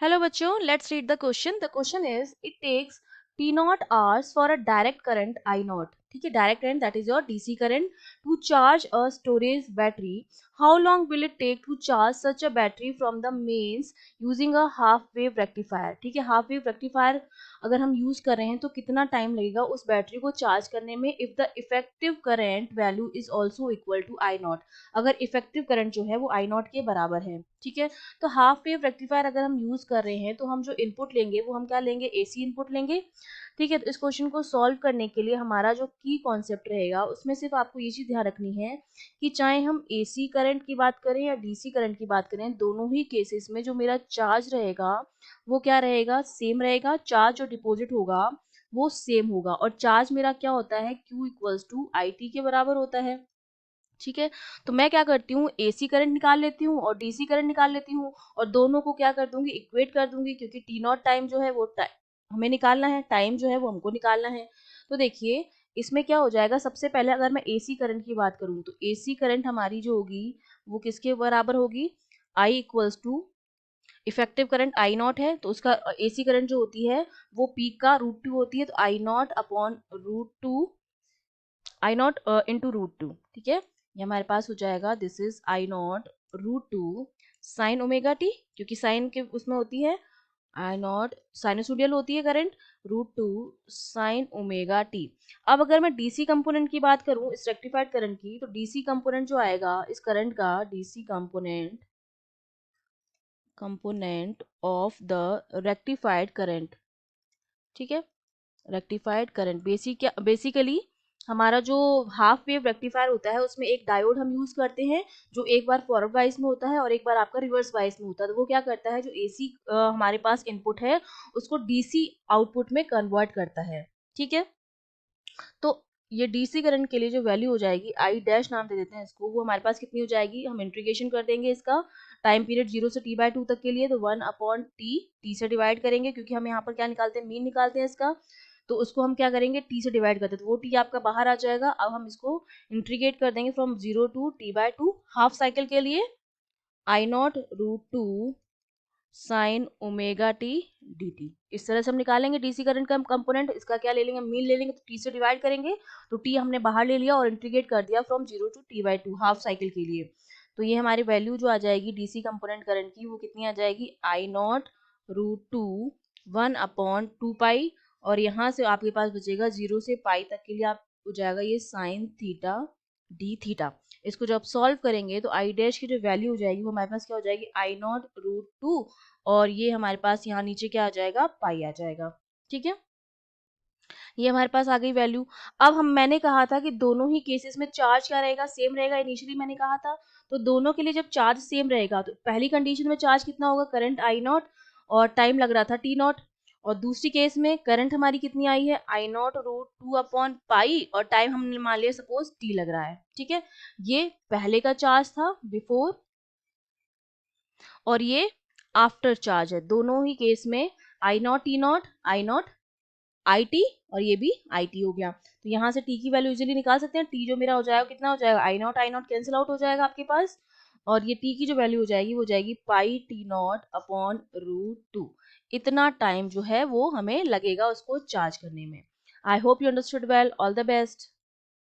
Hello बच्चों, let's read the question. The question is it takes t naught hours for a direct current I naught. ठीक है, direct current that is your DC current to charge a storage battery. How long will it take to charge such a battery from the mains using a half wave rectifier. ठीक है, half wave rectifier अगर हम use कर रहे हैं तो कितना time लगेगा उस बैटरी को चार्ज करने में if the effective current value is also equal to I naught. अगर इफेक्टिव करंट जो है वो आई नॉट के बराबर है। ठीक है, तो हाफ वेव रेक्टिफायर अगर हम यूज कर रहे हैं तो हम जो इनपुट लेंगे वो हम क्या लेंगे, एसी इनपुट लेंगे। ठीक है, तो इस क्वेश्चन को सॉल्व करने के लिए हमारा जो की कॉन्सेप्ट रहेगा उसमें सिर्फ आपको ये चीज ध्यान रखनी है कि चाहे हम एसी करंट की बात करें या डीसी करंट की बात करें, दोनों ही केसेस में जो मेरा चार्ज रहेगा वो क्या रहेगा, सेम रहेगा। चार्ज जो डिपॉजिट होगा वो सेम होगा और चार्ज मेरा क्या होता है, Q equals to I t के बराबर होता है। ठीक है, तो मैं क्या करती हूँ, एसी करंट निकाल लेती हूँ और डीसी करंट निकाल लेती हूँ और दोनों को क्या कर दूंगी, इक्वेट कर दूंगी, क्योंकि टी नॉट टाइम जो है वो हमें निकालना है, टाइम जो है वो हमको निकालना है। तो देखिए इसमें क्या हो जाएगा, सबसे पहले अगर मैं एसी करंट की बात करूँ तो एसी करंट हमारी जो होगी वो किसके बराबर होगी, I equals to effective current I naught है तो उसका एसी करंट जो होती है वो पीक का √2 होती है, तो I naught upon √2, I naught into √2। ठीक है, ये हमारे पास हो जाएगा, this is I naught √2 sine omega t, क्योंकि साइन के उसमें होती है, आई नॉट साइनोसोडियल होती है करंट, √2 साइन ओमेगा टी। अब अगर मैं डीसी कंपोनेंट की बात करूं इस रेक्टिफाइड करंट की, तो डीसी कंपोनेंट जो आएगा इस करंट का, DC component of the rectified current. ठीक है, रेक्टिफाइड करंट बेसिकली हमारा जो हाफ वेव रेक्टिफायर होता है उसमें एक डायोड हम यूज करते हैं जो एक बार फॉरवर्ड वाइज में होता है और एक बार आपका रिवर्स वाइज में होता है। तो वो क्या करता है, जो एसी हमारे पास इनपुट है उसको डीसी आउटपुट में कन्वर्ट करता है। ठीक है, तो ये डीसी करंट के लिए जो वैल्यू हो जाएगी, आई डैश नाम दे देते हैं इसको, वो हमारे पास कितनी हो जाएगी, हम इंटीग्रेशन कर देंगे इसका टाइम पीरियड 0 से t/2 तक के लिए, तो 1 अपॉन टी से डिवाइड करेंगे, क्योंकि हम यहाँ पर क्या निकालते हैं, मीन निकालते हैं इसका, तो उसको हम क्या करेंगे, टी से डिवाइड करते हैं, तो वो टी आपका बाहर आ जाएगा। अब हम इसको इंटीग्रेट कर देंगे from 0 to t/2 half cycle के लिए, I naught √2 sine omega t d t. इस तरह से हम निकालेंगे डीसी करंट का कंपोनेंट, इसका क्या ले लेंगे, मीन ले लेंगे, तो टी से डिवाइड करेंगे, तो टी हमने बाहर ले लिया और इंटीग्रेट कर दिया from 0 to t/2 half cycle के लिए। तो ये हमारी वैल्यू जो आ जाएगी डीसी कंपोनेंट करंट की वो कितनी आ जाएगी, आई नॉट √2 1/2 पाई, और यहाँ से आपके पास बचेगा 0 से पाई तक के लिए आप हो जाएगा ये साइन थीटा डी थीटा। इसको जब सॉल्व करेंगे तो आई डैश की जो वैल्यू हो जाएगी वो हमारे पास क्या हो जाएगी, आई नॉट √2, और ये हमारे पास यहाँ नीचे क्या आ जाएगा, पाई आ जाएगा। ठीक है, ये हमारे पास आ गई वैल्यू। अब मैंने कहा था कि दोनों ही केसेस में चार्ज क्या रहेगा, सेम रहेगा, इनिशियली मैंने कहा था। तो दोनों के लिए जब चार्ज सेम रहेगा तो पहली कंडीशन में चार्ज कितना होगा, करंट आई नॉट, और टाइम लग रहा था टी नॉट, और दूसरी केस में करंट हमारी कितनी आई है, आई नॉट √2 अपॉन पाई, और टाइम हमने मान लिया सपोज टी लग रहा है। ठीक है, ये पहले का चार्ज था बिफोर और ये आफ्टर चार्ज है, दोनों ही केस में I naught t naught, I naught I t, और ये भी आई टी हो गया। तो यहाँ से टी की वैल्यू इजीली निकाल सकते हैं, टी जो मेरा हो जाएगा कितना हो जाएगा, आई नॉट कैंसिल आउट हो जाएगा आपके पास, और ये टी की जो वैल्यू हो जाएगी वो जाएगी पाई टी नॉट अपॉन √2। इतना टाइम जो है वो हमें लगेगा उसको चार्ज करने में। I hope you understood well, all the best.